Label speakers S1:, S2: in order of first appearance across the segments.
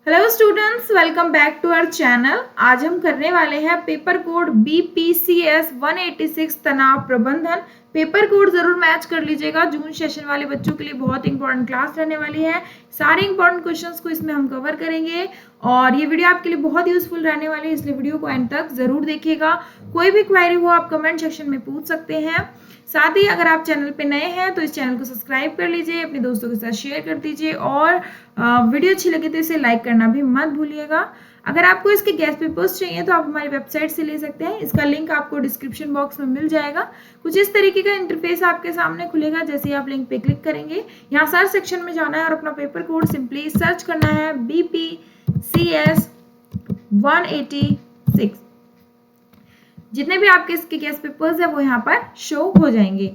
S1: Hello students, welcome back to our channel. आज हम करने वाले हैं पेपर कोड BPCS 186 तनाव प्रबंधन। पेपर कोड जरूर मैच कर लीजिएगा। जून सेशन वाले बच्चों के लिए बहुत इंपॉर्टेंट क्लास रहने वाली है। सारे इंपॉर्टेंट क्वेश्चंस को इसमें हम कवर करेंगे और ये वीडियो आपके लिए बहुत यूजफुल रहने वाली है, इसलिए वीडियो को एंड तक जरूर देखिएगा। कोई भी क्वेरी हो आप कमेंट सेक्शन में पूछ सकते हैं। साथ ही अगर आप चैनल पे नए हैं तो इस चैनल को सब्सक्राइब कर लीजिए, अपने दोस्तों के साथ शेयर कर दीजिए और वीडियो अच्छी लगे तो इसे लाइक करना भी मत भूलिएगा। अगर आपको इसके गेस्ट पेपर्स चाहिए तो आप हमारी वेबसाइट से ले सकते हैं, इसका लिंक आपको डिस्क्रिप्शन बॉक्स में मिल जाएगा। कुछ इस तरीके का इंटरफेस आपके सामने खुलेगा। जैसे ही आप लिंक पे क्लिक करेंगे, यहाँ सर्च सेक्शन में जाना है और अपना पेपर कोड सिंपली सर्च करना है BPCS 186। जितने भी आपके इसके गेस्ट पेपर्स है वो यहाँ पर शो हो जाएंगे।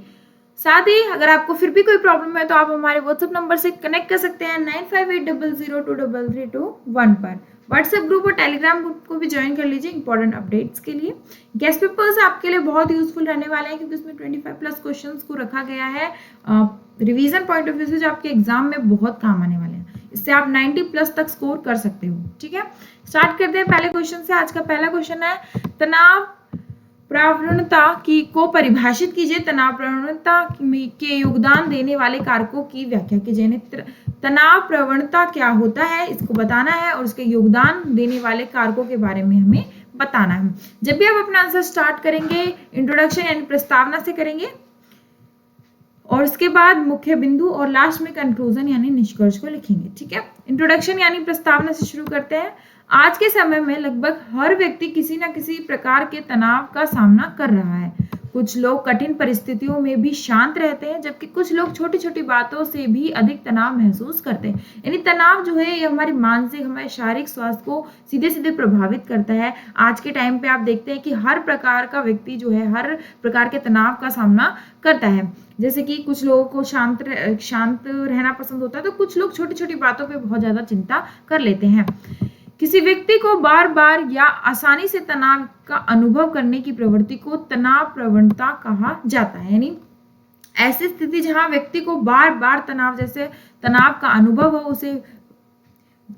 S1: साथ ही अगर आपको फिर भी कोई प्रॉब्लम है तो आप हमारे व्हाट्सएप नंबर से कनेक्ट कर सकते हैं 9580023321 पर। व्हाट्सएप ग्रुप और टेलीग्राम ग्रुप को भी ज्वाइन कर लीजिए इंपॉर्टेंट अपडेट्स के लिए। गेस्ट पेपर्स आपके लिए बहुत यूजफुल रहने वाले हैं क्योंकि उसमें 25+ क्वेश्चंस को रखा गया है रिवीजन पॉइंट ऑफ व्यू से, जो आपके एग्जाम में बहुत काम आने वाले हैं। इससे आप 90+ तक स्कोर कर सकते हो। ठीक है, स्टार्ट करते हैं पहले क्वेश्चन से। आज का पहला क्वेश्चन है तनाव प्रवणता को परिभाषित कीजिए। तनाव प्रवणता के योगदान देने वाले कारकों की व्याख्या कीजिए। तनाव प्रवणता क्या होता है इसको बताना है और उसके योगदान देने वाले कारकों के बारे में हमें बताना है। जब भी आप अपना आंसर स्टार्ट करेंगे इंट्रोडक्शन यानी प्रस्तावना से करेंगे और उसके बाद मुख्य बिंदु और लास्ट में कंक्लूजन यानी निष्कर्ष को लिखेंगे। ठीक है, इंट्रोडक्शन यानी प्रस्तावना से शुरू करते हैं। आज के समय में लगभग हर व्यक्ति किसी न किसी प्रकार के तनाव का सामना कर रहा है। कुछ लोग कठिन परिस्थितियों में भी शांत रहते हैं, जबकि कुछ लोग छोटी छोटी बातों से भी अधिक तनाव महसूस करते हैं। यानी तनाव जो है ये हमारी मानसिक, हमारे शारीरिक स्वास्थ्य को सीधे सीधे प्रभावित करता है। आज के टाइम पे आप देखते हैं कि हर प्रकार का व्यक्ति जो है हर प्रकार के तनाव का सामना करता है। जैसे कि कुछ लोगों को शांत रहना पसंद होता है, तो कुछ लोग छोटी छोटी बातों पे बहुत ज्यादा चिंता कर लेते हैं। किसी व्यक्ति को बार बार या आसानी से तनाव का अनुभव करने की प्रवृत्ति को तनाव प्रवणता कहा जाता है। यानी ऐसी स्थिति जहां व्यक्ति को बार बार जैसे तनाव का अनुभव हो उसे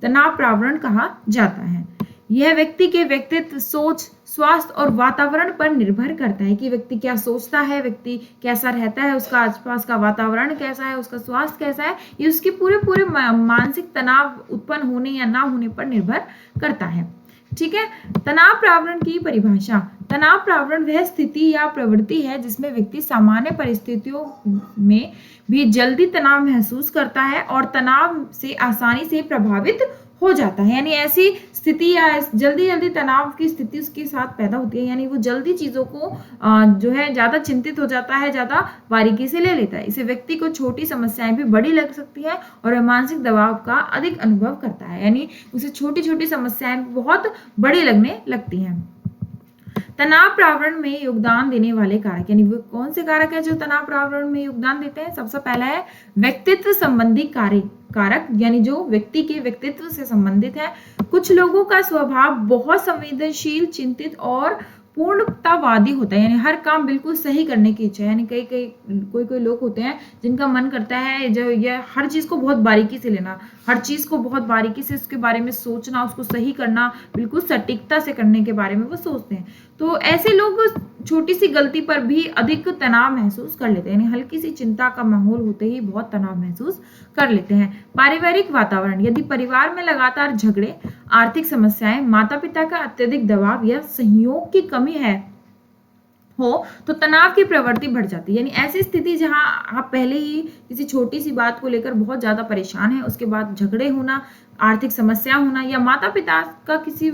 S1: तनाव प्रवण कहा जाता है। यह व्यक्ति के व्यक्तित्व, सोच, स्वास्थ्य और वातावरण पर निर्भर करता है कि व्यक्ति क्या सोचता है, व्यक्ति कैसा रहता है, उसका आसपास का वातावरण कैसा है, उसका स्वास्थ्य कैसा है, ये उसके पूरे मानसिक तनाव उत्पन्न होने या ना होने पर निर्भर करता है। ठीक है, तनाव प्रावरण की परिभाषा। तनाव प्रावरण वह स्थिति या प्रवृत्ति है जिसमें व्यक्ति सामान्य परिस्थितियों में भी जल्दी तनाव महसूस करता है और तनाव से आसानी से प्रभावित हो जाता है। यानी ऐसी स्थिति या जल्दी तनाव की स्थिति उसके साथ पैदा होती है, यानी वो जल्दी चीजों को जो है ज्यादा चिंतित हो जाता है, ज्यादा बारीकी से ले लेता है। इसे व्यक्ति को छोटी समस्याएं भी बड़ी लग सकती है और मानसिक दबाव का अधिक अनुभव करता है। यानी उसे छोटी छोटी समस्याएं बहुत बड़ी लगने लगती हैं। तनाव प्रावरण में योगदान देने वाले कारक, यानी वो कौन से कारक है जो तनाव प्रावरण में योगदान देते हैं। सबसे पहला है व्यक्तित्व संबंधी कारक, यानी जो व्यक्ति के व्यक्तित्व से संबंधित है। कुछ लोगों का स्वभाव बहुत संवेदनशील, चिंतित और पूर्णतावादी होता है, यानी हर काम बिल्कुल सही करने की इच्छा है। यानी कोई लोग होते हैं जिनका मन करता है जो ये हर चीज को बहुत बारीकी से लेना, हर चीज को बहुत बारीकी से उसके बारे में सोचना, उसको सही करना, बिल्कुल सटीकता से करने के बारे में वो सोचते हैं। तो ऐसे लोग छोटी सी गलती पर भी अधिक तनाव महसूस कर लेते हैं, यानी हल्की सी चिंता का माहौल होते ही बहुत तनाव महसूस कर लेते हैं। पारिवारिक वातावरण, यदि परिवार में लगातार झगड़े, आर्थिक समस्याएं, माता पिता का अत्यधिक दबाव या सहयोग की कमी हो तो तनाव की प्रवृत्ति बढ़ जाती है। यानी ऐसी स्थिति जहां आप पहले ही किसी छोटी सी बात को लेकर बहुत ज्यादा परेशान है, उसके बाद झगड़े होना, आर्थिक समस्या होना या माता पिता का किसी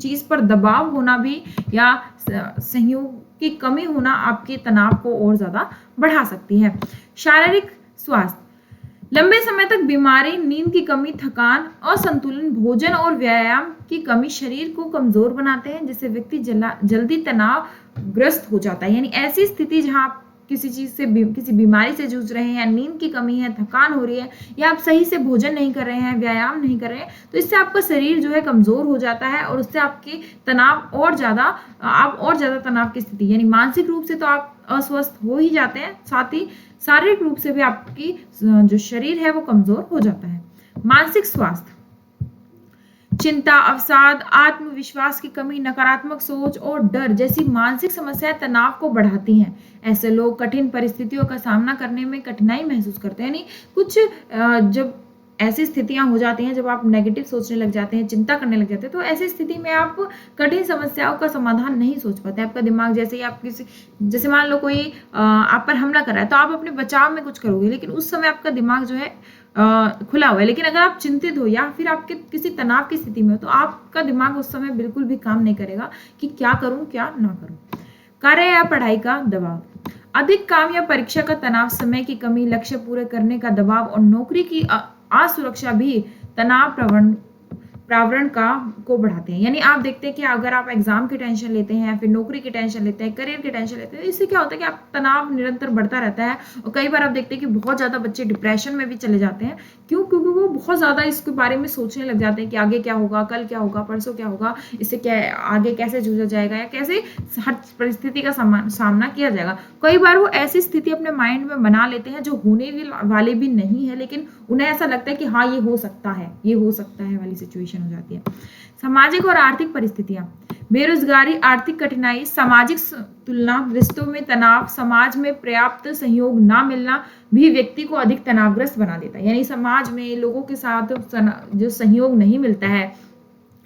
S1: चीज पर दबाव होना भी या सहयोग की कमी होना आपके तनाव को और ज्यादा बढ़ा सकती है। शारीरिक स्वास्थ्य, लंबे समय तक बीमारी, नींद की कमी, थकान, असंतुलन, भोजन और व्यायाम की कमी शरीर को कमजोर बनाते हैं, जिससे व्यक्ति जल्दी तनावग्रस्त हो जाता है। यानी ऐसी स्थिति जहां आप किसी चीज से किसी बीमारी से जूझ रहे हैं या नींद की कमी है, थकान हो रही है या आप सही से भोजन नहीं कर रहे हैं, व्यायाम नहीं कर रहे हैं, तो इससे आपका शरीर जो है कमजोर हो जाता है और उससे आपके तनाव और ज्यादा तनाव की स्थिति, यानी मानसिक रूप से तो आप अस्वस्थ हो ही जाते हैं, साथ ही शारीरिक रूप से भी आपकी जो शरीर है वो कमजोर हो जाता है। मानसिक स्वास्थ्य, चिंता, अवसाद, आत्मविश्वास की कमी, नकारात्मक सोच और डर जैसी मानसिक समस्याएं तनाव को बढ़ाती हैं। ऐसे लोग कठिन परिस्थितियों का सामना करने में कठिनाई महसूस करते हैं। यानी कुछ जब ऐसी स्थितियां हो जाती हैं, जब आप नेगेटिव सोचने लग जाते हैं, चिंता करने लग जाते हैं, तो ऐसी स्थिति में आप कठिन समस्याओं का समाधान नहीं सोच पाते। आपका दिमाग जैसे ही आप किसी, जैसे मान लो कोई आप पर हमला कर रहा है, तो आप अपने बचाव में कुछ करोगे, लेकिन उस समय आपका दिमाग जो है खुला हुआ है। लेकिन अगर आप चिंतित हो या फिर आपके किसी तनाव की स्थिति में हो, तो आपका दिमाग उस समय बिल्कुल भी काम नहीं करेगा कि क्या करूं क्या ना करूं। कार्य या पढ़ाई का दबाव, अधिक काम या परीक्षा का तनाव, समय की कमी, लक्ष्य पूरे करने का दबाव और नौकरी की असुरक्षा भी तनाव प्रावरण को बढ़ाते हैं। यानी आप देखते हैं कि अगर आप एग्जाम की टेंशन लेते हैं, फिर नौकरी की टेंशन लेते हैं, करियर की टेंशन लेते हैं, इससे क्या होता है कि आप तनाव निरंतर बढ़ता रहता है। और कई बार आप देखते हैं कि बहुत ज्यादा बच्चे डिप्रेशन में भी चले जाते हैं। क्यों? क्योंकि वो बहुत ज्यादा इसके बारे में सोचने लग जाते हैं कि आगे क्या होगा, कल क्या होगा, परसों क्या होगा, इससे क्या आगे कैसे जूझा जाएगा या कैसे हर परिस्थिति का सामना किया जाएगा। कई बार वो ऐसी स्थिति अपने माइंड में बना लेते हैं जो होने वाले भी नहीं है, लेकिन उन्हें ऐसा लगता है कि हाँ ये हो सकता है, ये हो सकता है वाली सिचुएशन हो जाती है। सामाजिक और आर्थिक परिस्थितियां, बेरोजगारी, आर्थिक कठिनाई, सामाजिक तुलना, रिश्तों में तनाव, समाज में पर्याप्त सहयोग ना मिलना भी व्यक्ति को अधिक तनावग्रस्त बना देता है। यानी समाज में लोगों के साथ जो सहयोग नहीं मिलता है,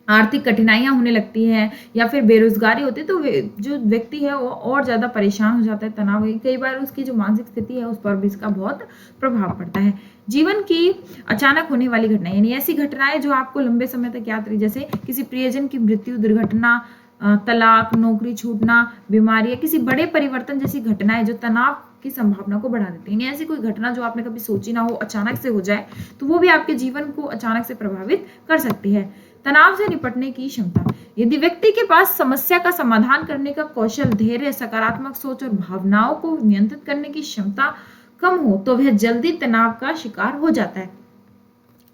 S1: आर्थिक कठिनाइयां होने लगती हैं या फिर बेरोजगारी होती है, तो जो व्यक्ति है वो और ज्यादा परेशान हो जाता है, तनाव, कई बार उसकी जो मानसिक स्थिति है उस पर भी इसका बहुत प्रभाव पड़ता है। जीवन की अचानक होने वाली घटनाएं, यानी ऐसी घटनाएं जो आपको लंबे समय तक याद रही, जैसे किसी प्रियजन की मृत्यु, दुर्घटना, तलाक, नौकरी छूटना, बीमारी या किसी बड़े परिवर्तन जैसी घटनाएं जो तनाव की संभावना को बढ़ा देती है। ऐसी कोई घटना जो आपने कभी सोची ना हो, अचानक से हो जाए, तो वो भी आपके जीवन को अचानक से प्रभावित कर सकती है। तनाव से निपटने की क्षमता, यदि व्यक्ति के पास समस्या का समाधान करने का कौशल, धैर्य, सकारात्मक सोच और भावनाओं को नियंत्रित करने की क्षमता कम हो, तो वह जल्दी तनाव का शिकार हो जाता है।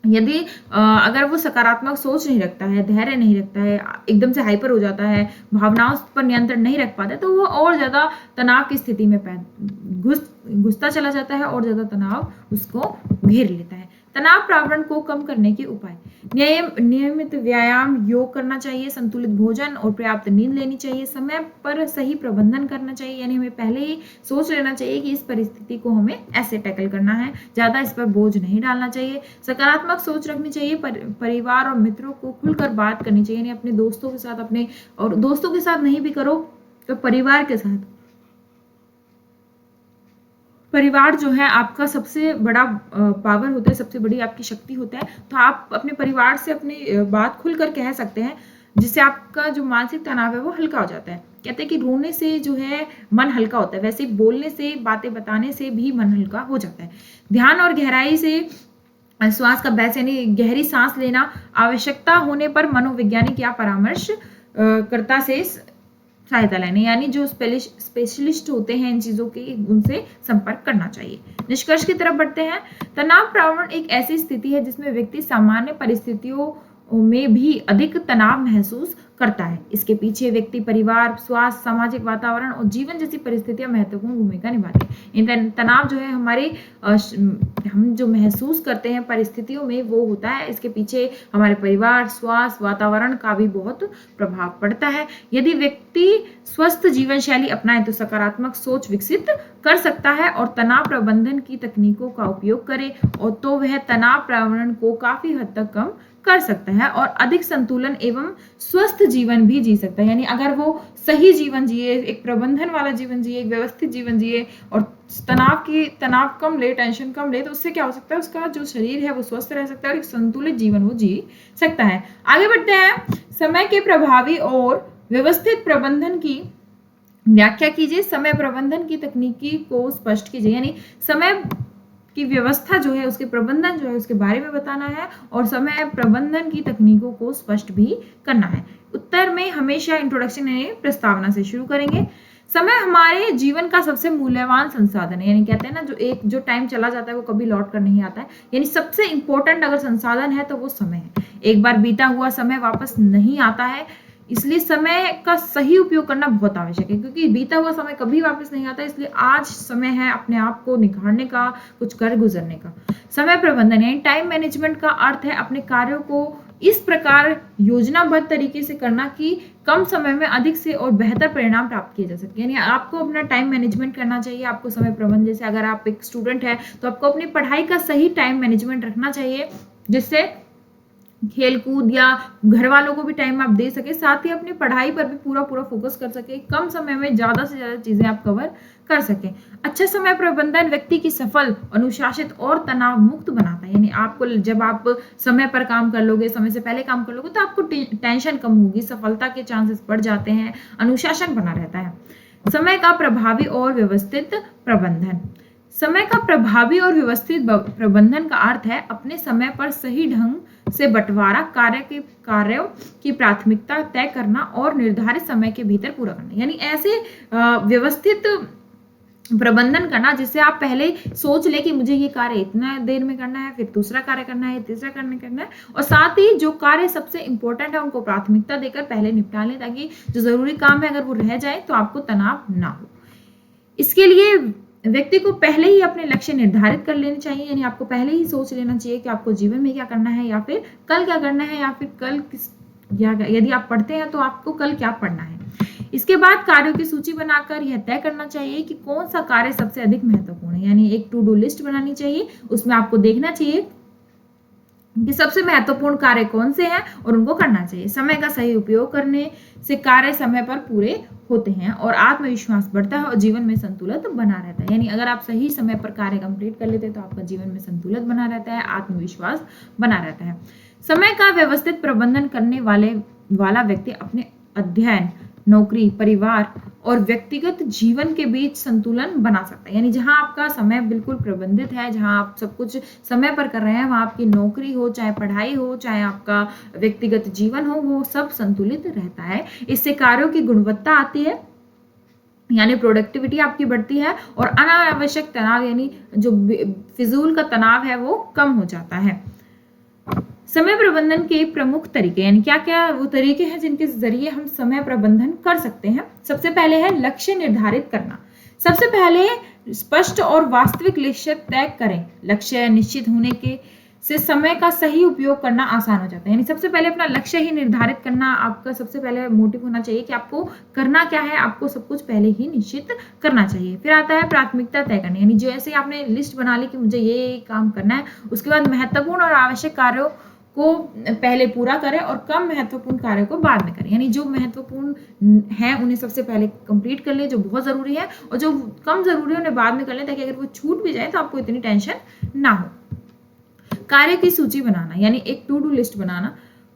S1: यदि अगर वो सकारात्मक सोच नहीं रखता है, धैर्य नहीं रखता है, एकदम से हाइपर हो जाता है, भावनाओं पर नियंत्रण नहीं रख पाता, तो वो और ज्यादा तनाव की स्थिति में घुसता चला जाता है और ज्यादा तनाव उसको घेर लेता है। तनाव प्रावरण को कम करने के उपाय, नियमित व्यायाम, योग करना चाहिए, संतुलित भोजन और पर्याप्त नींद लेनी चाहिए, समय पर सही प्रबंधन करना चाहिए। यानी हमें पहले ही सोच लेना चाहिए कि इस परिस्थिति को हमें ऐसे टैकल करना है, ज्यादा इस पर बोझ नहीं डालना चाहिए। सकारात्मक सोच रखनी चाहिए, परिवार और मित्रों को खुलकर बात करनी चाहिए, यानी अपने दोस्तों के साथ, अपने और दोस्तों के साथ नहीं भी करो तो परिवार के साथ। परिवार जो है आपका सबसे बड़ा पावर होता है, सबसे बड़ी आपकी शक्ति होता है। तो आप अपने परिवार से अपनी बात खुलकर कह सकते हैं, जिससे आपका जो मानसिक तनाव है वो हल्का हो जाता है। कहते हैं कि रोने से जो है मन हल्का होता है, वैसे बोलने से, बातें बताने से भी मन हल्का हो जाता है। ध्यान और गहराई से श्वास का अभ्यास, यानी गहरी सांस लेना, आवश्यकता होने पर मनोवैज्ञानिक या परामर्श कर्ता से सहायता लेने, यानी जो स्पेशलिस्ट होते हैं इन चीजों के, उनसे संपर्क करना चाहिए। निष्कर्ष की तरफ बढ़ते हैं। तनाव प्रावरण एक ऐसी स्थिति है जिसमें व्यक्ति सामान्य परिस्थितियों में भी अधिक तनाव महसूस करता है। इसके पीछे व्यक्ति, परिवार, स्वास्थ्य, सामाजिक वातावरण और जीवन जैसी परिस्थितियां महत्वपूर्ण भूमिका निभाती हैं। तनाव जो है हमारे हम जो महसूस करते हैं परिस्थितियों में, वो होता है, इसके पीछे हमारे परिवार, स्वास्थ्य, वातावरण का भी बहुत प्रभाव पड़ता है। यदि व्यक्ति स्वस्थ जीवन शैली अपनाए तो सकारात्मक सोच विकसित कर सकता है और तनाव प्रबंधन की तकनीकों का उपयोग करे, और तो वह तनाव प्रावरण को काफी हद तक कम कर सकता है और अधिक संतुलन एवं स्वस्थ जीवन भी जी सकता है। यानी अगर वो सही जीवन जिए, एक प्रबंधन वाला जीवन जिए, एक व्यवस्थित जीवन जिए और तनाव कम ले, टेंशन कम ले, तो उससे क्या हो सकता है, उसका जो शरीर है वो स्वस्थ रह सकता है और एक संतुलित जीवन वो जी सकता है। आगे बढ़ते हैं। समय के प्रभावी और व्यवस्थित प्रबंधन की व्याख्या कीजिए। समय प्रबंधन की तकनीकी को स्पष्ट कीजिए, यानी समय की व्यवस्था जो है, उसके प्रबंधन जो है, उसके बारे में बताना है और समय प्रबंधन की तकनीकों को स्पष्ट भी करना है। उत्तर में हमेशा इंट्रोडक्शन यानी प्रस्तावना से शुरू करेंगे। समय हमारे जीवन का सबसे मूल्यवान संसाधन है, यानी कहते हैं ना, जो टाइम चला जाता है वो कभी लौट कर नहीं आता है, यानी सबसे इंपॉर्टेंट अगर संसाधन है तो वो समय है। एक बार बीता हुआ समय वापस नहीं आता है, इसलिए समय का सही उपयोग करना बहुत आवश्यक है, क्योंकि बीता हुआ समय कभी वापस नहीं आता। इसलिए आज समय है अपने आप को निखारने का, कुछ कर गुजरने का। समय प्रबंधन यानी टाइम मैनेजमेंट का अर्थ है अपने कार्यों को इस प्रकार योजनाबद्ध तरीके से करना कि कम समय में अधिक से और बेहतर परिणाम प्राप्त किए जा सके। यानी आपको अपना टाइम मैनेजमेंट करना चाहिए, आपको समय प्रबंधन, जैसे अगर आप एक स्टूडेंट है तो आपको अपनी पढ़ाई का सही टाइम मैनेजमेंट रखना चाहिए, जिससे खेल कूद या घर वालों को भी टाइम आप दे सके, साथ ही अपनी पढ़ाई पर भी पूरा फोकस कर सके, कम समय में ज्यादा से ज्यादा चीजें आप कवर कर सके। अच्छा समय प्रबंधन व्यक्ति की सफल, अनुशासित और तनाव मुक्त बनाता है। यानी आपको जब आप समय पर काम कर लोगे, समय से पहले काम कर लोगे, तो आपको टेंशन कम होगी, सफलता के चांसेस बढ़ जाते हैं, अनुशासन बना रहता है। समय का प्रभावी और व्यवस्थित प्रबंधन। समय का प्रभावी और व्यवस्थित प्रबंधन का अर्थ है अपने समय पर सही ढंग से बंटवारा, कार्यों की प्राथमिकता तय करना और निर्धारित समय के भीतर पूरा करना। यानी ऐसे व्यवस्थित प्रबंधन करना जिससे आप पहले सोच ले कि मुझे ये कार्य इतना देर में करना है, फिर दूसरा कार्य करना है, तीसरा कार्य करना है, और साथ ही जो कार्य सबसे इंपॉर्टेंट है उनको प्राथमिकता देकर पहले निपटा लें, ताकि जो जरूरी काम है अगर वो रह जाए तो आपको तनाव ना हो। इसके लिए व्यक्ति को पहले ही अपने लक्ष्य निर्धारित कर लेने चाहिए। यानी आपको पहले ही सोच लेना चाहिए कि आपको जीवन में क्या करना है, या फिर कल क्या करना है, या फिर कल किस, या यदि आप पढ़ते हैं तो आपको कल क्या पढ़ना है। इसके बाद कार्यों की सूची बनाकर यह तय करना चाहिए कि कौन सा कार्य सबसे अधिक महत्वपूर्ण है। यानी एक टू डू लिस्ट बनानी चाहिए, उसमें आपको देखना चाहिए कि सबसे महत्वपूर्ण कार्य कौन से हैं और उनको करना चाहिए। समय का सही उपयोग करने से कार्य समय पर पूरे होते हैं और आत्मविश्वास बढ़ता है और जीवन में संतुलित बना रहता है। यानी अगर आप सही समय पर कार्य कंप्लीट कर लेते हैं तो आपका जीवन में संतुलित बना रहता है, आत्मविश्वास बना रहता है। समय का व्यवस्थित प्रबंधन करने वाला व्यक्ति अपने अध्ययन, नौकरी, परिवार और व्यक्तिगत जीवन के बीच संतुलन बना सकता है। यानी जहां आपका समय बिल्कुल प्रबंधित है, जहां आप सब कुछ समय पर कर रहे हैं, वहां आपकी नौकरी हो, चाहे पढ़ाई हो, चाहे आपका व्यक्तिगत जीवन हो, वो सब संतुलित रहता है। इससे कार्यों की गुणवत्ता आती है, यानी प्रोडक्टिविटी आपकी बढ़ती है, और अनावश्यक तनाव यानी जो फिजूल का तनाव है वो कम हो जाता है। समय प्रबंधन के प्रमुख तरीके, यानी क्या क्या वो तरीके हैं जिनके जरिए हम समय प्रबंधन कर सकते हैं। सबसे पहले है लक्ष्य निर्धारित करना। सबसे पहले स्पष्ट और वास्तविक लक्ष्य तय करें। लक्ष्य निश्चित होने के से समय का सही उपयोग करना आसान हो जाता है। यानी सबसे पहले अपना लक्ष्य ही निर्धारित करना आपका सबसे पहले मोटिव होना चाहिए कि आपको करना क्या है, आपको सब कुछ पहले ही निश्चित करना चाहिए। फिर आता है प्राथमिकता तय करनी, यानी जैसे आपने लिस्ट बना ली कि मुझे ये काम करना है, उसके बाद महत्वपूर्ण और आवश्यक कार्यों को पहले पूरा करें और कम महत्वपूर्ण कार्य को बाद में करें। यानी जो महत्वपूर्ण है उन्हें सबसे पहले कंप्लीट कर ले, जो बहुत जरूरी है, और जो कम जरूरी है उन्हें बाद में कर ले, ताकि अगर वो छूट भी जाए तो आपको इतनी टेंशन ना हो। कार्य की सूची बनाना, यानी एक टू डू लिस्ट बनाना।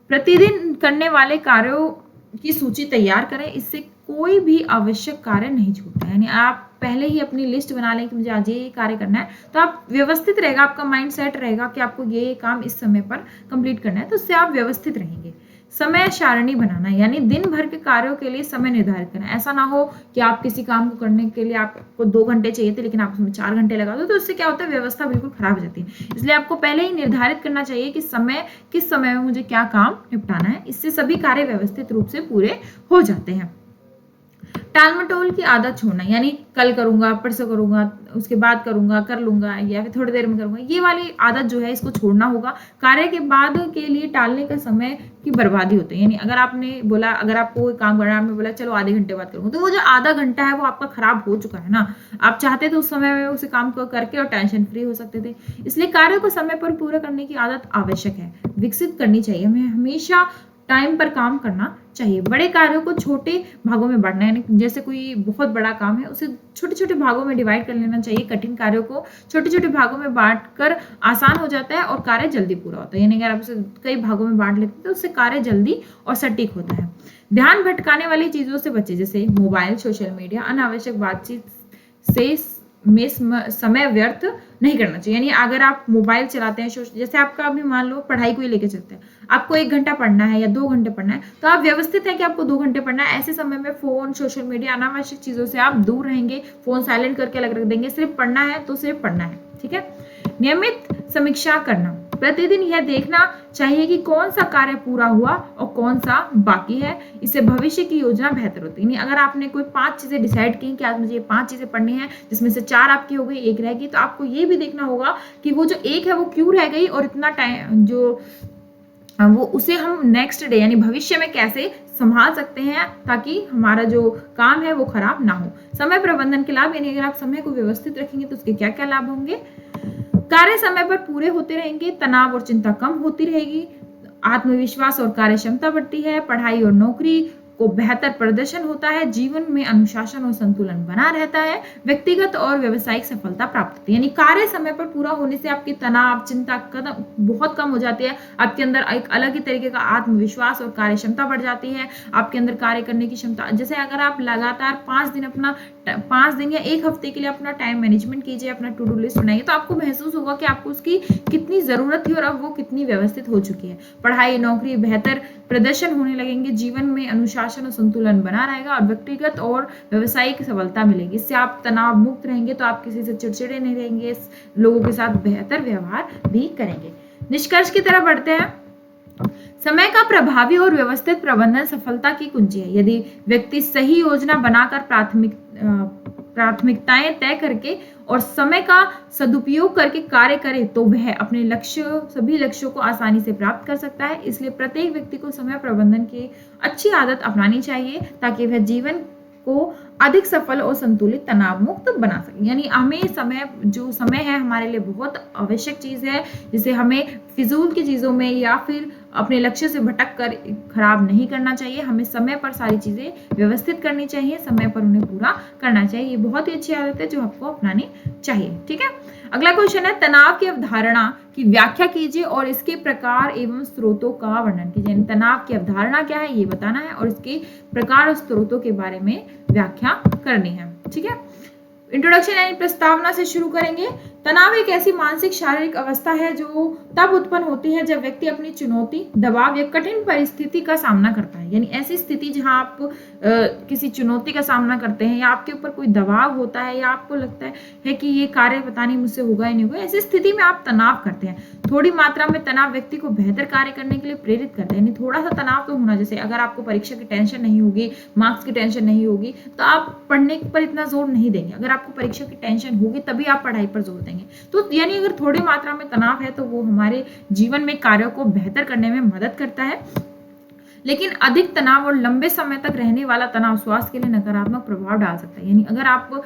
S1: प्रतिदिन करने वाले कार्यों की सूची तैयार करें, इससे कोई भी आवश्यक कार्य नहीं छूटता। यानी आप पहले ही अपनी लिस्ट बना लें कि मुझे आज ये कार्य करना है, तो आप व्यवस्थित रहेगा, आपका माइंड सेट रहेगा कि आपको ये काम इस समय पर कंप्लीट करना है, तो उससे आप व्यवस्थित रहेंगे। समय सारणी बनाना, यानी दिन भर के कार्यों के लिए समय निर्धारित करना। ऐसा ना हो कि आप किसी काम को करने के लिए आपको 2 घंटे चाहिए थे लेकिन आप उसमें 4 घंटे लगा दो, तो उससे क्या होता है, व्यवस्था बिल्कुल खराब हो जाती है। इसलिए आपको पहले ही निर्धारित करना चाहिए कि किस समय में मुझे क्या काम निपटाना है। इससे सभी कार्य व्यवस्थित रूप से पूरे हो जाते हैं। टाल मटोल की आदत छोड़ना, यानी कल करूंगा, परसों करूंगा, उसके बाद करूंगा, कर लूंगा, या फिर थोड़ी देर में करूंगा, ये वाली आदत जो है इसको छोड़ना होगा। कार्य के बाद के लिए टालने का समय की बर्बादी होती है। यानी अगर आपने बोला, अगर आपको कोई काम करना है, आपने बोला चलो आधे घंटे बाद करूंगा, तो वो जो आधा घंटा है वो आपका खराब हो चुका है ना। आप चाहते थे उस समय में उस काम को करके और टेंशन फ्री हो सकते थे। इसलिए कार्यों को समय पर पूरा करने की आदत आवश्यक है, विकसित करनी चाहिए। हमें हमेशा टाइम पर काम करना चाहिए। बड़े कार्यों को छोटे भागों में बांटना, यानी जैसे कोई बहुत बड़ा काम है उसे छोटे छोटे भागों में डिवाइड कर लेना चाहिए। कठिन कार्यों को छोटे छोटे भागों में बांटकर आसान हो जाता है और कार्य जल्दी पूरा होता है। यानी अगर आप उसे कई भागों में बांट लेते हैं तो उससे कार्य जल्दी और सटीक होता है। ध्यान भटकाने वाली चीजों से बचे, जैसे मोबाइल, सोशल मीडिया, अनावश्यक बातचीत से समय व्यर्थ नहीं करना चाहिए। यानी अगर आप मोबाइल चलाते हैं, जैसे आपका अभी मान लो पढ़ाई को ही लेके चलते हैं, आपको 1 घंटा पढ़ना है या 2 घंटे पढ़ना है, तो आप व्यवस्थित है कि आपको 2 घंटे पढ़ना है। ऐसे समय में फोन, सोशल मीडिया, अनावश्यक चीजों से आप दूर रहेंगे, फोन साइलेंट करके अलग रख देंगे। सिर्फ पढ़ना है तो सिर्फ पढ़ना है, ठीक है। नियमित समीक्षा करना, प्रतिदिन यह देखना चाहिए कि कौन सा कार्य पूरा हुआ और कौन सा बाकी है। इससे भविष्य की योजना बेहतर होती है। अगर आपने कोई 5 चीजें डिसाइड की कि आज मुझे ये 5 चीजें पढ़नी है, जिसमें से 4 आपकी हो गई, 1 रह गई, तो आपको ये भी देखना होगा कि वो जो 1 है वो क्यों रह गई, और इतना टाइम जो वो उसे हम नेक्स्ट डे यानी भविष्य में कैसे संभाल सकते हैं ताकि हमारा जो काम है वो खराब ना हो। समय प्रबंधन के लाभ, यानी अगर आप समय को व्यवस्थित रखेंगे तो उसके क्या क्या लाभ होंगे। कार्य समय पर पूरे होते रहेंगे, तनाव और चिंता कम होती रहेगी, आत्मविश्वास और कार्य क्षमता बढ़ती है, पढ़ाई और नौकरी को बेहतर प्रदर्शन होता है, जीवन में अनुशासन और संतुलन बना रहता है, व्यक्तिगत और व्यावसायिक सफलता प्राप्त होती है। यानी कार्य समय पर पूरा होने से आपकी तनाव चिंता बहुत कम हो जाती है, आपके अंदर एक अलग ही तरीके का आत्मविश्वास और कार्य क्षमता बढ़ जाती है, आपके अंदर कार्य करने की क्षमता। जैसे अगर आप लगातार 5 दिन या 1 हफ्ते के लिए अपना टाइम मैनेजमेंट कीजिए, अपना टू डू लिस्ट बनाइए, तो आपको महसूस होगा कि आपको उसकी कितनी जरूरत थी और अब वो कितनी व्यवस्थित हो चुकी है। पढ़ाई नौकरी बेहतर प्रदर्शन होने लगेंगे, जीवन में अनुशासन और संतुलन बना रहेगा और व्यक्तिगत और व्यावसायिक सफलता मिलेगी। इससे आप तनाव मुक्त रहेंगे, तो आप किसी से चिड़चिड़े नहीं रहेंगे, लोगों के साथ बेहतर व्यवहार भी करेंगे। निष्कर्ष की तरफ बढ़ते हैं। समय का प्रभावी और व्यवस्थित प्रबंधन सफलता की कुंजी है। यदि व्यक्ति सही योजना बनाकर प्राथमिकताएं तय करके और समय का सदुपयोग करके कार्य करे तो वह अपने सभी लक्ष्यों को आसानी से प्राप्त कर सकता है। इसलिए प्रत्येक व्यक्ति को समय प्रबंधन की अच्छी आदत अपनानी चाहिए ताकि वह जीवन को अधिक सफल और संतुलित तनाव मुक्त बना सके। यानी हमें समय है हमारे लिए बहुत आवश्यक चीज है, जिसे हमें फिजूल की चीजों में या फिर अपने लक्ष्य से भटक कर खराब नहीं करना चाहिए। हमें समय पर सारी चीजें व्यवस्थित करनी चाहिए, समय पर उन्हें पूरा करना चाहिए। ये बहुत ही अच्छी आदत है जो आपको अपनानी चाहिए। ठीक है, अगला क्वेश्चन है, तनाव की अवधारणा की व्याख्या कीजिए और इसके प्रकार एवं स्रोतों का वर्णन कीजिए। तनाव की अवधारणा क्या है ये बताना है और इसके प्रकार और स्रोतों के बारे में व्याख्या करनी है। ठीक है, इंट्रोडक्शन यानी प्रस्तावना से शुरू करेंगे। तनाव एक ऐसी मानसिक शारीरिक अवस्था है जो तब उत्पन्न होती है जब व्यक्ति अपनी चुनौती, दबाव या कठिन परिस्थिति का सामना करता है। यानी ऐसी स्थिति जहां आप किसी चुनौती का सामना करते हैं या आपके ऊपर कोई दबाव होता है या आपको लगता है कि ये कार्य पता नहीं मुझसे होगा या नहीं होगा, ऐसी स्थिति में आप तनाव करते हैं। थोड़ी मात्रा में तनाव व्यक्ति को बेहतर कार्य करने के लिए प्रेरित करता है। यानी थोड़ा सा तनाव तो होना, जैसे अगर आपको परीक्षा की टेंशन नहीं होगी, मार्क्स की टेंशन नहीं होगी, तो आप पढ़ने पर इतना जोर नहीं देंगे। अगर आपको परीक्षा की टेंशन होगी तभी आप पढ़ाई पर जोर देंगे। तो यानी अगर थोड़ी मात्रा में तनाव है तो वो हमारे जीवन में कार्यों को बेहतर करने में मदद करता है। लेकिन अधिक तनाव और लंबे समय तक रहने वाला तनाव स्वास्थ्य के लिए नकारात्मक प्रभाव डाल सकता है। यानी अगर आप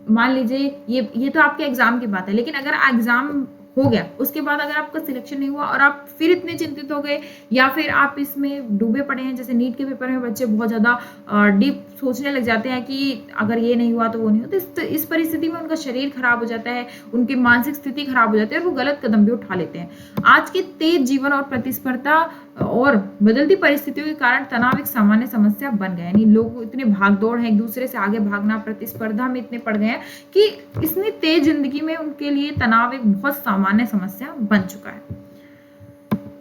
S1: मान लीजिए ये तो आपके एग्जाम की बात है, लेकिन अगर एग्जाम हो गया उसके बाद अगर आपका सिलेक्शन नहीं हुआ और आप फिर इतने चिंतित हो गए या फिर आप इसमें डूबे पड़े हैं, जैसे नीट के पेपर में बच्चे बहुत ज्यादा डीप सोचने लग जाते हैं कि अगर ये नहीं हुआ तो वो नहीं हुआ, तो इस परिस्थिति में उनका शरीर खराब हो जाता है, उनकी मानसिक स्थिति खराब हो जाती है और वो गलत कदम भी उठा लेते हैं। आज के तेज जीवन और प्रतिस्पर्धा और बदलती परिस्थितियों के कारण तनाव एक सामान्य समस्या बन गया। यानी लोग इतने भागदौड़ है, एक दूसरे से आगे भागना, प्रतिस्पर्धा में इतने पड़ गए हैं कि इतनी तेज जिंदगी में उनके लिए तनाव एक बहुत सामान्य समस्या बन चुका है।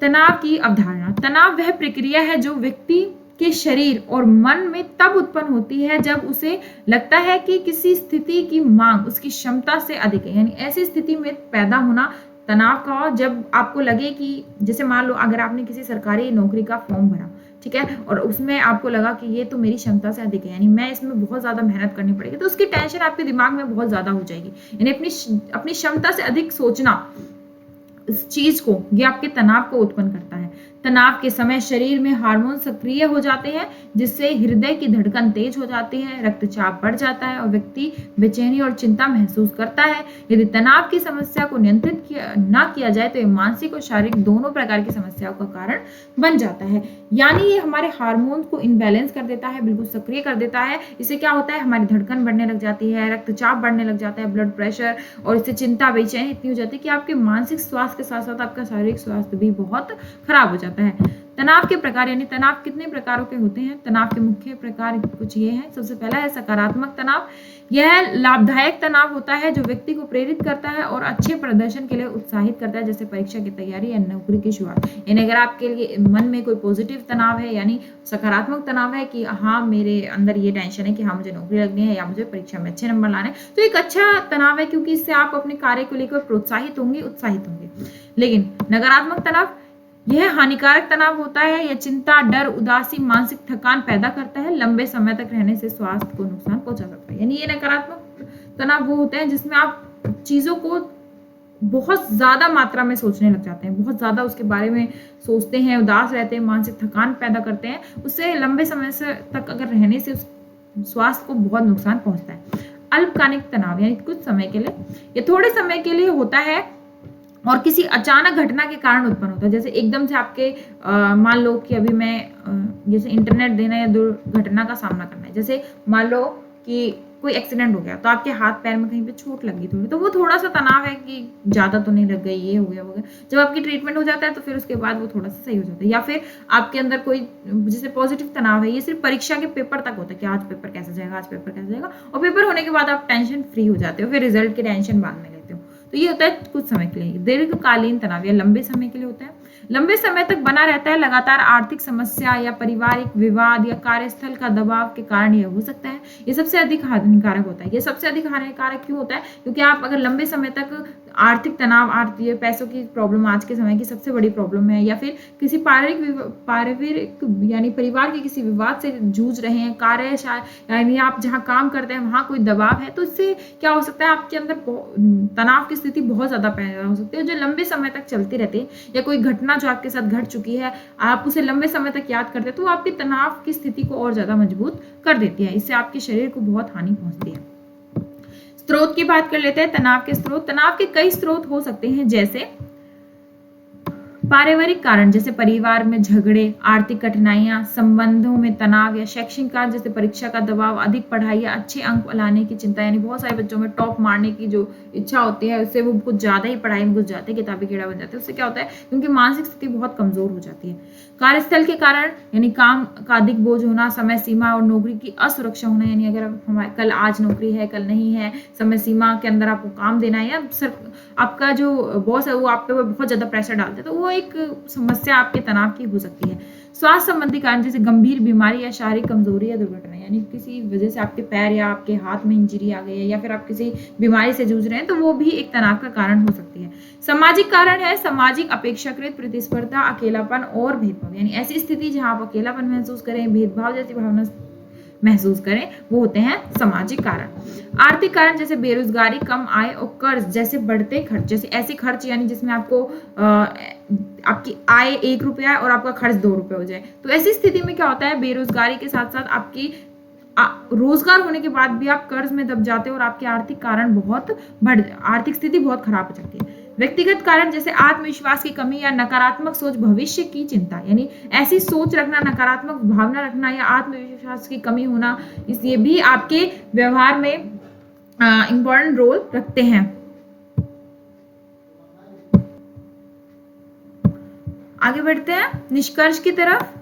S1: तनाव की अवधारणा। तनाव वह प्रक्रिया है जो व्यक्ति के शरीर और मन में तब उत्पन्न होती है जब उसे लगता है कि किसी स्थिति की मांग उसकी क्षमता से अधिक है। यानी ऐसी स्थिति में पैदा होना तनाव का, जब आपको लगे कि जैसे मान लो अगर आपने किसी सरकारी नौकरी का फॉर्म भरा, ठीक है, और उसमें आपको लगा कि ये तो मेरी क्षमता से अधिक है, यानी मैं इसमें बहुत ज्यादा मेहनत करनी पड़ेगी, तो उसकी टेंशन आपके दिमाग में बहुत ज्यादा हो जाएगी। यानी अपनी क्षमता से अधिक सोचना इस चीज को, ये आपके तनाव को उत्पन्न करता है। तनाव के समय शरीर में हार्मोन सक्रिय हो जाते हैं जिससे हृदय की धड़कन तेज हो जाती है, रक्तचाप बढ़ जाता है और व्यक्ति बेचैनी और चिंता महसूस करता है। यदि तनाव की समस्या को नियंत्रित ना किया जाए तो ये मानसिक और शारीरिक दोनों प्रकार की समस्याओं का कारण बन जाता है। यानी ये हमारे हार्मोन को इनबैलेंस कर देता है, बिल्कुल सक्रिय कर देता है। इससे क्या होता है, हमारी धड़कन बढ़ने लग जाती है, रक्तचाप बढ़ने लग जाता है, ब्लड प्रेशर, और इससे चिंता बेचैनी इतनी हो जाती है कि आपके मानसिक स्वास्थ्य के साथ साथ आपका शारीरिक स्वास्थ्य भी बहुत खराब हो जाता है। तनाव के प्रकार, यानी तनाव कितने प्रकारों के होते हैं। तनाव के मुख्य प्रकार कुछ ये हैं। सबसे पहला है सकारात्मक तनाव। यह लाभदायक तनाव होता है जो व्यक्ति को प्रेरित करता है और अच्छे प्रदर्शन के लिए उत्साहित करता है, जैसे परीक्षा की तैयारी या नौकरी की शुरुआत। यानी अगर आपके लिए मन में कोई पॉजिटिव तनाव है, यानी सकारात्मक तनाव है कि हाँ मेरे अंदर ये टेंशन है कि हाँ मुझे नौकरी लगनी है या मुझे परीक्षा में अच्छे नंबर लाने, तो एक अच्छा तनाव है क्योंकि इससे आप अपने कार्य को लेकर प्रोत्साहित होंगे, उत्साहित होंगे। लेकिन नकारात्मक तनाव, यह हानिकारक तनाव होता है। यह चिंता, डर, उदासी, मानसिक थकान पैदा करता है, लंबे समय तक रहने से स्वास्थ्य को नुकसान पहुंचा सकता है। यानी ये नकारात्मक तनाव वो होते हैं जिसमें आप चीजों को बहुत ज़्यादा मात्रा में सोचने लग जाते हैं, बहुत ज़्यादा उसके बारे में सोचते हैं, उदास रहते हैं, मानसिक थकान पैदा करते हैं। उससे लंबे समय से तक अगर रहने से उस स्वास्थ्य को बहुत नुकसान पहुंचता है। अल्पकालिक तनाव यानी कुछ समय के लिए या थोड़े समय के लिए होता है और किसी अचानक घटना के कारण उत्पन्न होता है। जैसे एकदम से आपके मान लो कि अभी मैं जैसे इंटरनेट देना या दुर्घटना का सामना करना है। जैसे मान लो कि कोई एक्सीडेंट हो गया तो आपके हाथ पैर में कहीं पे चोट लगी थोड़ी, तो वो थोड़ा सा तनाव है कि ज्यादा तो नहीं लग गई, ये हो गया वो गया। जब आपकी ट्रीटमेंट हो जाता है तो फिर उसके बाद वो थोड़ा सा सही हो जाता है। या फिर आपके अंदर कोई जैसे पॉजिटिव तनाव है, ये सिर्फ परीक्षा के पेपर तक होता है कि आज पेपर कैसा जाएगा, आज पेपर कैसा जाएगा, और पेपर होने के बाद आप टेंशन फ्री हो जाते हो, फिर रिजल्ट की टेंशन बाद में लेते हो। तो ये होता है कुछ समय के लिए। दीर्घकालीन तनाव या लंबे समय के लिए होता है, लंबे समय तक बना रहता है, लगातार आर्थिक समस्या या पारिवारिक विवाद या कार्यस्थल का दबाव के कारण यह हो सकता है। ये सबसे अधिक हानिकारक होता है। ये सबसे अधिक हानिकारक क्यों होता है? क्योंकि आप अगर लंबे समय तक आर्थिक तनाव, आर्थिक पैसों की प्रॉब्लम आज के समय की सबसे बड़ी प्रॉब्लम है, या फिर किसी पारिवारिक यानी परिवार के किसी विवाद से जूझ रहे हैं, कार्य यानी आप जहाँ काम करते हैं वहां कोई दबाव है, तो इससे क्या हो सकता है आपके अंदर तनाव की स्थिति बहुत ज्यादा पैदा हो सकती है, जो लंबे समय तक चलती रहती है। या कोई घटना जो आपके साथ घट चुकी है, आप उसे लंबे समय तक याद करते हैं, तो वो आपके तनाव की स्थिति को और ज्यादा मजबूत कर देती है। इससे आपके शरीर को बहुत हानि पहुंचती है। स्रोत की बात कर लेते हैं। तनाव के स्रोत, तनाव के कई स्रोत हो सकते हैं, जैसे पारिवारिक कारण जैसे परिवार में झगड़े, आर्थिक कठिनाइयां, संबंधों में तनाव या शैक्षणिक कारण जैसे परीक्षा का दबाव, अधिक पढ़ाई या अच्छे अंक लाने की चिंता। यानी बहुत सारे बच्चों में टॉप मारने की जो इच्छा होती है, उससे वो कुछ ज्यादा ही पढ़ाई में घुस जाते हैं, किताबी कीड़ा बन जाते हैं। उससे क्या होता है, उनकी मानसिक स्थिति बहुत कमजोर हो जाती है। कार्यस्थल के कारण यानी काम का अधिक बोझ होना, समय सीमा और नौकरी की असुरक्षा होना। यानी अगर हमारे कल आज नौकरी है, कल नहीं है, समय सीमा के अंदर आपको काम देना है, या आपका जो बॉस है वो आप पे बहुत ज्यादा प्रेशर डालते हैं, तो वो एक समस्या आपके तनाव की हो सकती है। स्वास्थ्य संबंधी कारण जैसे गंभीर बीमारी या शारीरिक कमजोरी या दुर्घटना, यानी किसी वजह से आपके पैर या आपके हाथ में इंजरी आ गई है, या फिर आप किसी बीमारी से जूझ रहे हैं, तो वो भी एक तनाव का कारण हो सकती है। सामाजिक कारण है सामाजिक अपेक्षाकृत प्रतिस्पर्धा, अकेलापन और भेदभाव। यानी ऐसी स्थिति जहां आप अकेलापन महसूस करें, भेदभाव जैसी भावना महसूस करें, वो होते हैं सामाजिक कारण। आर्थिक कारण जैसे बेरोजगारी, कम आय और कर्ज जैसे बढ़ते खर्च। जैसे ऐसे खर्च यानी जिसमें आपको आपकी आय 1 रुपया और आपका खर्च 2 रुपये हो जाए, तो ऐसी स्थिति में क्या होता है, बेरोजगारी के साथ साथ आपकी रोजगार होने के बाद भी आप कर्ज में दब जाते हो और आपके आर्थिक कारण आर्थिक स्थिति बहुत खराब हो जाती है। व्यक्तिगत कारण जैसे आत्मविश्वास की कमी या नकारात्मक सोच, भविष्य की चिंता। यानी ऐसी सोच रखना, नकारात्मक भावना रखना या आत्मविश्वास की कमी होना, ये भी आपके व्यवहार में इंपॉर्टेंट रोल रखते हैं। आगे बढ़ते हैं निष्कर्ष की तरफ।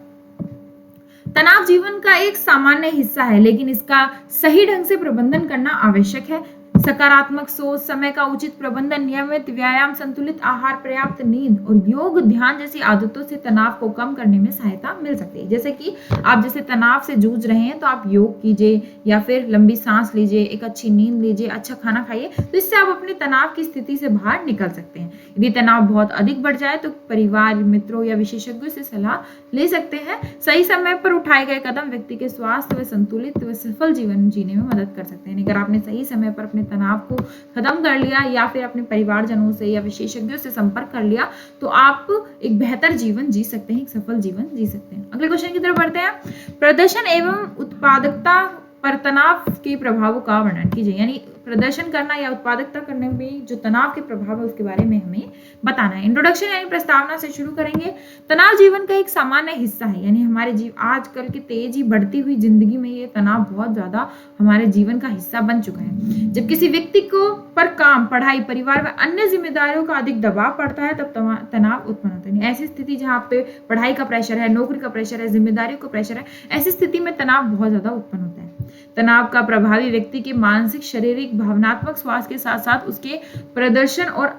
S1: तनाव जीवन का एक सामान्य हिस्सा है, लेकिन इसका सही ढंग से प्रबंधन करना आवश्यक है। सकारात्मक सोच, समय का उचित प्रबंधन, नियमित व्यायाम, संतुलित आहार, पर्याप्त नींद और योग ध्यान जैसी आदतों से तनाव को कम करने में सहायता मिल सकती है। जैसे कि आप जैसे तनाव से जूझ रहे हैं, तो आप योग कीजिए या फिर लंबी सांस लीजिए, एक अच्छी नींद लीजिए, अच्छा खाना खाइए, तो इससे आप अपने तनाव की स्थिति से बाहर निकल सकते हैं। यदि तनाव बहुत अधिक बढ़ जाए तो परिवार, मित्रों या विशेषज्ञों से सलाह ले सकते हैं। सही समय पर उठाए गए कदम व्यक्ति के स्वास्थ्य व संतुलित व सफल जीवन जीने में मदद कर सकते हैं। अगर आपने सही समय पर अपने तनाव को खत्म कर लिया या फिर अपने परिवारजनों से या विशेषज्ञों से संपर्क कर लिया, तो आप एक बेहतर जीवन जी सकते हैं, एक सफल जीवन जी सकते हैं। अगले क्वेश्चन की तरफ बढ़ते हैं। प्रदर्शन एवं उत्पादकता पर तनाव के प्रभावों का वर्णन कीजिए। यानी प्रदर्शन करना या उत्पादकता करने में जो तनाव के प्रभाव है उसके बारे में हमें बताना है। इंट्रोडक्शन यानी प्रस्तावना से शुरू करेंगे। तनाव जीवन का एक सामान्य हिस्सा है, यानी हमारे आजकल की तेजी बढ़ती हुई जिंदगी में ये तनाव बहुत ज्यादा हमारे जीवन का हिस्सा बन चुका है। जब किसी व्यक्ति को पर काम, पढ़ाई, परिवार व अन्य जिम्मेदारियों का अधिक दबाव पड़ता है, तब तनाव उत्पन्न होता है। ऐसी स्थिति जहाँ पे पढ़ाई का प्रेशर है, नौकरी का प्रेशर है, जिम्मेदारियों का प्रेशर है, ऐसी स्थिति में तनाव बहुत ज्यादा उत्पन्न होता है। तनाव का प्रभावी व्यक्ति के मानसिक, शारीरिक, भावनात्मक स्वास्थ्य के साथ साथ उसके प्रदर्शन और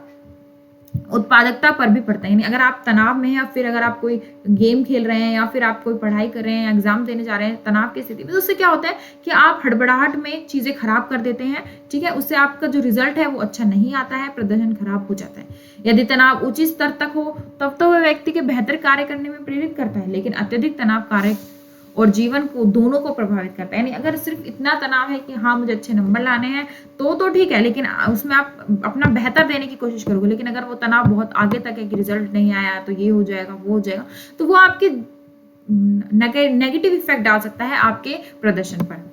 S1: उत्पादकता पर भी पड़ता है। यानी अगर आप तनाव में हैं या फिर अगर आप कोई गेम खेल रहे हैं या फिर आप कोई पढ़ाई कर रहे हैं, एग्जाम देने जा रहे हैं तनाव की स्थिति में, तो उससे क्या होता है कि आप हड़बड़ाहट में चीजें खराब कर देते हैं। ठीक है, उससे आपका जो रिजल्ट है वो अच्छा नहीं आता है, प्रदर्शन खराब हो जाता है। यदि तनाव उचित स्तर तक हो तब तो वह व्यक्ति के बेहतर कार्य करने में प्रेरित करता है, लेकिन अत्यधिक तनाव कार्य और जीवन को दोनों को प्रभावित करता है। यानी अगर सिर्फ इतना तनाव है कि हाँ मुझे अच्छे नंबर लाने हैं तो ठीक है, लेकिन उसमें आप अपना बेहतर देने की कोशिश करोगे। लेकिन अगर वो तनाव बहुत आगे तक है कि रिजल्ट नहीं आया तो ये हो जाएगा वो हो जाएगा, तो वो आपके नेगेटिव इफेक्ट डाल सकता है आपके प्रदर्शन पर।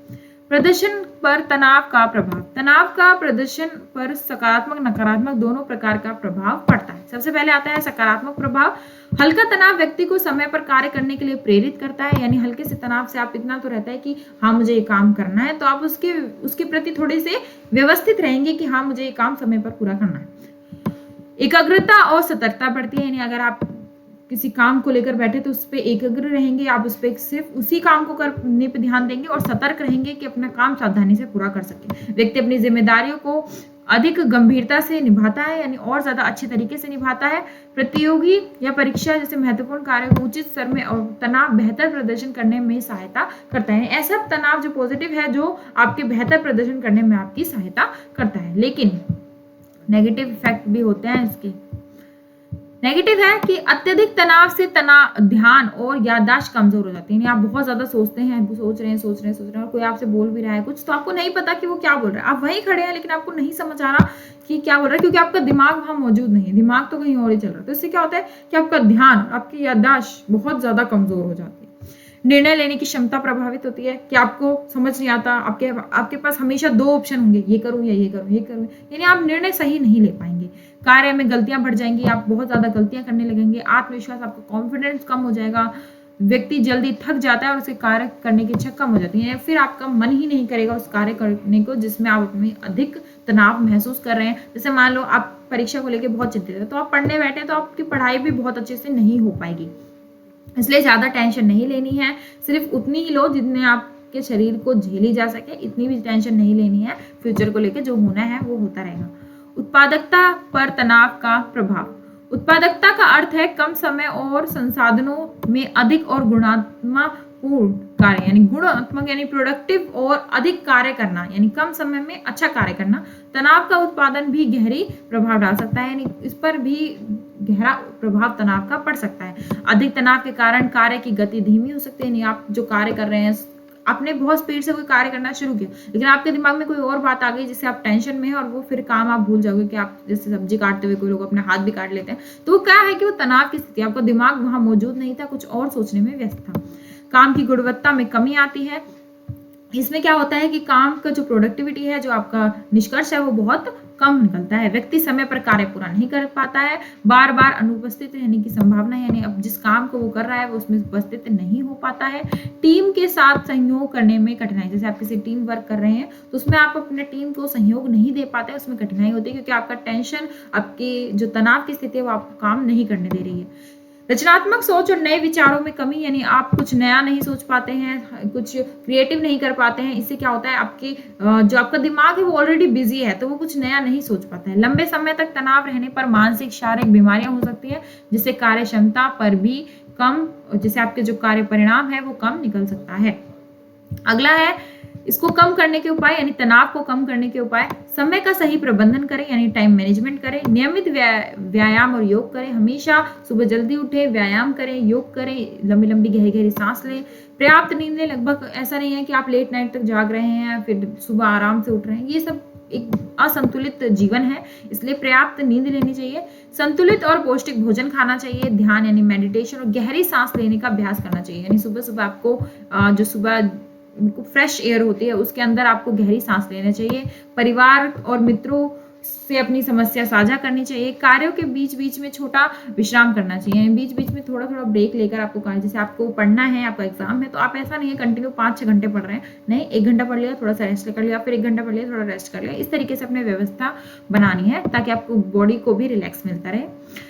S1: प्रदर्शन पर तनाव का प्रभाव। तनाव का प्रदर्शन पर सकारात्मक नकारात्मक दोनों प्रकार का प्रभाव पड़ता है। सबसे पहले आता है सकारात्मक प्रभाव। हल्का तनाव व्यक्ति को समय पर कार्य करने के लिए प्रेरित करता है। यानी हल्के से तनाव से आप इतना तो रहता है कि हाँ मुझे ये काम करना है, तो आप उसके प्रति थोड़े से व्यवस्थित रहेंगे कि हाँ मुझे ये काम समय पर पूरा करना है। एकाग्रता और सतर्कता बढ़ती है। यानी अगर आप किसी काम को लेकर बैठे तो उस पर एकाग्र रहेंगे, आप उस पर सिर्फ उसी काम को करने पे ध्यान देंगे और सतर्क रहेंगे कि अपना काम सावधानी से पूरा कर सके। व्यक्ति अपनी जिम्मेदारियों को अधिक गंभीरता से निभाता है, यानी और ज्यादा अच्छे तरीके से निभाता है। प्रतियोगी या परीक्षा जैसे महत्वपूर्ण कार्य को उचित स्तर में और तनाव बेहतर प्रदर्शन करने में सहायता करता है। ऐसा तनाव जो पॉजिटिव है जो आपके बेहतर प्रदर्शन करने में आपकी सहायता करता है। लेकिन नेगेटिव इफेक्ट भी होते हैं इसके। नेगेटिव है कि अत्यधिक तनाव से ध्यान और याददाश्त कमजोर हो जाती है। यानी आप बहुत ज्यादा सोचते हैं, सोच रहे हैं और कोई आपसे बोल भी रहा है कुछ, तो आपको नहीं पता कि वो क्या बोल रहा है। आप वहीं खड़े हैं लेकिन आपको नहीं समझ आ रहा कि क्या बोल रहा है, क्योंकि आपका दिमाग वहां मौजूद नहीं है, दिमाग तो कहीं और ही चल रहा है। तो इससे क्या होता है कि आपका ध्यान, आपकी याददाश्त बहुत ज्यादा कमजोर हो जाती है। निर्णय लेने की क्षमता प्रभावित होती है कि आपको समझ नहीं आता, आपके पास हमेशा दो ऑप्शन होंगे, ये करूं या ये करूं, यानी आप निर्णय सही नहीं ले पाएंगे। कार्य में गलतियां बढ़ जाएंगी, आप बहुत ज्यादा गलतियां करने लगेंगे। आत्मविश्वास, आपका कॉन्फिडेंस कम हो जाएगा। व्यक्ति जल्दी थक जाता है और उसके कार्य करने की इच्छा कम हो जाती है। फिर आपका मन ही नहीं करेगा उस कार्य करने को जिसमें आप अपनी अधिक तनाव महसूस कर रहे हैं। जैसे मान लो आप परीक्षा को लेकर बहुत चिंतित है, तो आप पढ़ने बैठे तो आपकी पढ़ाई भी बहुत अच्छे से नहीं हो पाएगी। इसलिए ज्यादा टेंशन नहीं लेनी है, सिर्फ उतनी ही लो जितने आपके शरीर को झेली जा सके। इतनी भी टेंशन नहीं लेनी है। फ्यूचर को लेकर जो होना है वो होता रहेगा। उत्पादकता पर तनाव का प्रभाव। उत्पादकता का अर्थ है कम समय और संसाधनों में अधिक और गुणात्मकपूर्ण कार्य, यानी गुणात्मक यानी प्रोडक्टिव और अधिक कार्य करना, यानी कम समय में अच्छा कार्य करना। तनाव का उत्पादन भी गहरी प्रभाव डाल सकता है, यानी इस पर भी गहरा प्रभाव तनाव का पड़ सकता है। अधिक तनाव के कारण कार्य की गति धीमी हो सकती है। यानी आप जो कार्य कर रहे हैं, आपने बहुत स्पीड से कोई कार्य करना शुरू किया, लेकिन आपके दिमाग में कोई और बात आ गई जिससे आप टेंशन में हैं और वो फिर काम आप भूल जाओगे। कि आप जैसे सब्जी काटते हुए कोई लोग अपने हाथ भी काट लेते हैं, तो वो क्या है कि वो तनाव की स्थिति, आपका दिमाग वहां मौजूद नहीं था, कुछ और सोचने में व्यस्त था। काम की गुणवत्ता में कमी आती है। इसमें क्या होता है कि काम का जो प्रोडक्टिविटी है, जो आपका निष्कर्ष है, वो बहुत कम निकलता है। व्यक्ति समय पर कार्य पूरा नहीं कर पाता है। बार बार अनुपस्थित रहने की संभावना है, यानी अब जिस काम को वो कर रहा है वो उसमें उपस्थित नहीं हो पाता है। टीम के साथ सहयोग करने में कठिनाई। जैसे आप किसी टीम वर्क कर रहे हैं तो उसमें आप अपने टीम को सहयोग नहीं दे पाते, उसमें कठिनाई होती है क्योंकि आपका टेंशन, आपकी जो तनाव की स्थिति है वो आपको काम नहीं करने दे रही है। रचनात्मक सोच और नए विचारों में कमी, यानी आप कुछ नया नहीं सोच पाते हैं, कुछ क्रिएटिव नहीं कर पाते हैं। इससे क्या होता है, आपके जो आपका दिमाग है वो ऑलरेडी बिजी है, तो वो कुछ नया नहीं सोच पाता है। लंबे समय तक तनाव रहने पर मानसिक शारीरिक बीमारियां हो सकती है, जिससे कार्य क्षमता पर भी कम, जैसे आपके जो कार्य परिणाम है वो कम निकल सकता है। अगला है इसको कम करने के उपाय, यानी तनाव को कम करने के उपाय। समय का सही प्रबंधन करें, यानी टाइम मैनेजमेंट करें। नियमित व्यायाम और योग करें। हमेशा सुबह जल्दी उठे, व्यायाम करें, योग करें, लंबी लंबी गहरी गहरी सांस लें। पर्याप्त नींद लें। लगभग ऐसा नहीं है कि आप लेट नाइट तक जाग रहे हैं फिर सुबह आराम से उठ रहे हैं, ये सब एक असंतुलित जीवन है, इसलिए पर्याप्त नींद लेनी चाहिए। संतुलित और पौष्टिक भोजन खाना चाहिए। ध्यान यानी मेडिटेशन और गहरी सांस लेने का अभ्यास करना चाहिए। यानी सुबह सुबह आपको जो सुबह फ्रेश एयर होती है उसके अंदर आपको गहरी सांस लेना चाहिए। परिवार और मित्रों से अपनी समस्या साझा करनी चाहिए। कार्यों के बीच बीच में छोटा विश्राम करना चाहिए। बीच बीच में थोड़ा थोड़ा ब्रेक लेकर आपको कार्य, जैसे आपको पढ़ना है, आपका एग्जाम है, तो आप ऐसा नहीं है कंटिन्यू 5-6 घंटे पढ़ रहे हैं, नहीं, 1 घंटा पढ़ लिया, थोड़ा सा रेस्ट कर लिया, फिर 1 घंटा पढ़ लिया, थोड़ा रेस्ट कर लिया। इस तरीके से अपनी व्यवस्था बनानी है ताकि आपको बॉडी को भी रिलैक्स मिलता रहे।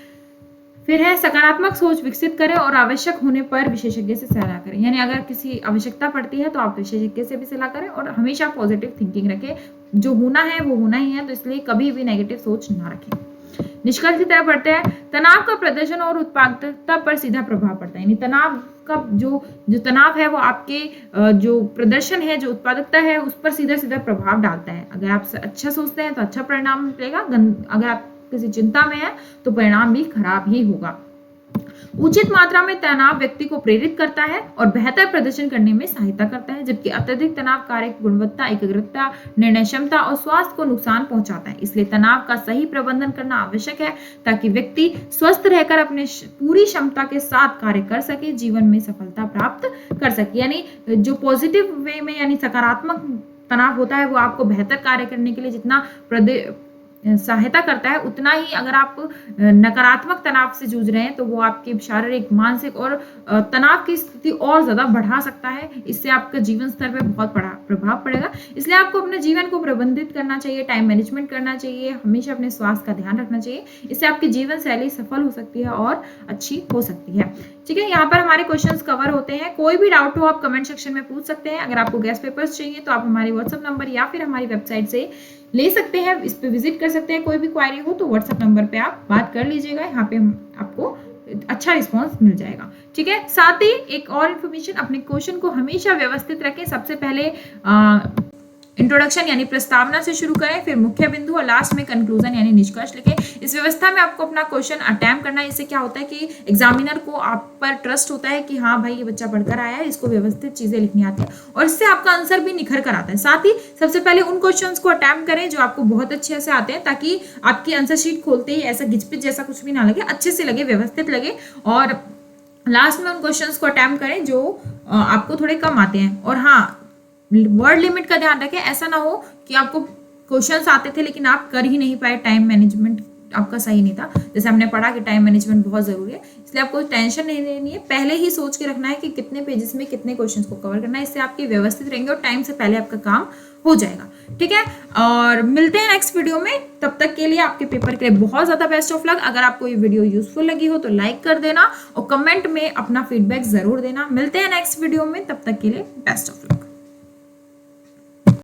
S1: फिर है सकारात्मक सोच विकसित करें और आवश्यक होने पर विशेषज्ञ से सलाह करें। यानी अगर किसी आवश्यकता पड़ती है तो आप विशेषज्ञ से भी सलाह करें और हमेशा पॉजिटिव थिंकिंग रखें। जो होना है वो होना ही है, तो इसलिए कभी भी नेगेटिव सोच ना रखें। निष्कर्ष की तरफ बढ़ते हैं। तनाव का प्रदर्शन और उत्पादकता पर सीधा प्रभाव पड़ता है। यानी तनाव का जो तनाव है वो आपके जो प्रदर्शन है, जो उत्पादकता है, उस पर सीधा सीधा प्रभाव डालता है। अगर आप अच्छा सोचते हैं तो अच्छा परिणाम मिलेगा, अगर आप किसी चिंता में है तो परिणाम भी खराब ही होगा। उचित मात्रा में तनाव व्यक्ति को प्रेरित करता है और बेहतर प्रदर्शन करने में सहायता करता है, जबकि अत्यधिक तनाव कार्य की गुणवत्ता, एकाग्रता, निर्णय क्षमता और स्वास्थ्य को नुकसान पहुंचाता है। इसलिए तनाव का सही प्रबंधन करना आवश्यक है ताकि व्यक्ति स्वस्थ रहकर अपने पूरी क्षमता के साथ कार्य कर सके, जीवन में सफलता प्राप्त कर सके। यानी जो पॉजिटिव वे में यानी सकारात्मक तनाव होता है वो आपको बेहतर कार्य करने के लिए जितना सहायता करता है, उतना ही अगर आप नकारात्मक तनाव से जूझ रहे हैं तो वो आपके शारीरिक, मानसिक और तनाव की स्थिति और ज्यादा बढ़ा सकता है। इससे आपका जीवन स्तर पे बहुत बड़ा प्रभाव पड़ेगा। इसलिए आपको अपने जीवन को प्रबंधित करना चाहिए, टाइम मैनेजमेंट करना चाहिए, हमेशा अपने स्वास्थ्य का ध्यान रखना चाहिए। इससे आपकी जीवन शैली सफल हो सकती है और अच्छी हो सकती है। ठीक है, यहाँ पर हमारे क्वेश्चंस कवर होते हैं। कोई भी डाउट हो आप कमेंट सेक्शन में पूछ सकते हैं। अगर आपको गेस्ट पेपर्स चाहिए तो आप हमारे व्हाट्सएप नंबर या फिर हमारी वेबसाइट से ले सकते हैं, इस पे विजिट कर सकते हैं। कोई भी क्वायरी हो तो व्हाट्सएप नंबर पे आप बात कर लीजिएगा, यहाँ पे आपको अच्छा रिस्पांस मिल जाएगा। ठीक है, साथ ही एक और इन्फॉर्मेशन, अपने क्वेश्चन को हमेशा व्यवस्थित रखें। सबसे पहले इंट्रोडक्शन यानी प्रस्तावना से शुरू करें, फिर मुख्य बिंदु और लास्ट में कंक्लूजन यानी निष्कर्ष लिखें। इस व्यवस्था में आपको अपना क्वेश्चन अटेम्प्ट करना है। इससे क्या होता है कि एग्जामिनर को आप पर ट्रस्ट होता है कि हाँ भाई ये बच्चा पढ़कर आया है, इसको व्यवस्थित चीजें लिखनी आती है, और इससे आपका आंसर भी निखर कर आता है। साथ ही सबसे पहले उन क्वेश्चन को अटेम्प्ट करें जो आपको बहुत अच्छे से आते हैं, ताकि आपकी आंसर शीट खोलते ही ऐसा घिचपिच जैसा कुछ भी ना लगे, अच्छे से लगे, व्यवस्थित लगे। और लास्ट में उन क्वेश्चंस को अटेम्प्ट करें जो आपको थोड़े कम आते हैं। और हाँ, वर्ड लिमिट का ध्यान रखें। ऐसा ना हो कि आपको क्वेश्चंस आते थे लेकिन आप कर ही नहीं पाए, टाइम मैनेजमेंट आपका सही नहीं था। जैसे हमने पढ़ा कि टाइम मैनेजमेंट बहुत जरूरी है, इसलिए आपको टेंशन नहीं लेनी है। पहले ही सोच के रखना है कि कितने पेजेस में कितने क्वेश्चंस को कवर करना है। इससे आपके व्यवस्थित रहेंगे और टाइम से पहले आपका काम हो जाएगा। ठीक है, और मिलते हैं नेक्स्ट वीडियो में। तब तक के लिए आपके पेपर के लिए बहुत ज्यादा बेस्ट ऑफ लक। अगर आपको ये वीडियो यूजफुल लगी हो तो लाइक कर देना और कमेंट में अपना फीडबैक जरूर देना। मिलते हैं नेक्स्ट वीडियो में, तब तक के लिए बेस्ट ऑफ लक।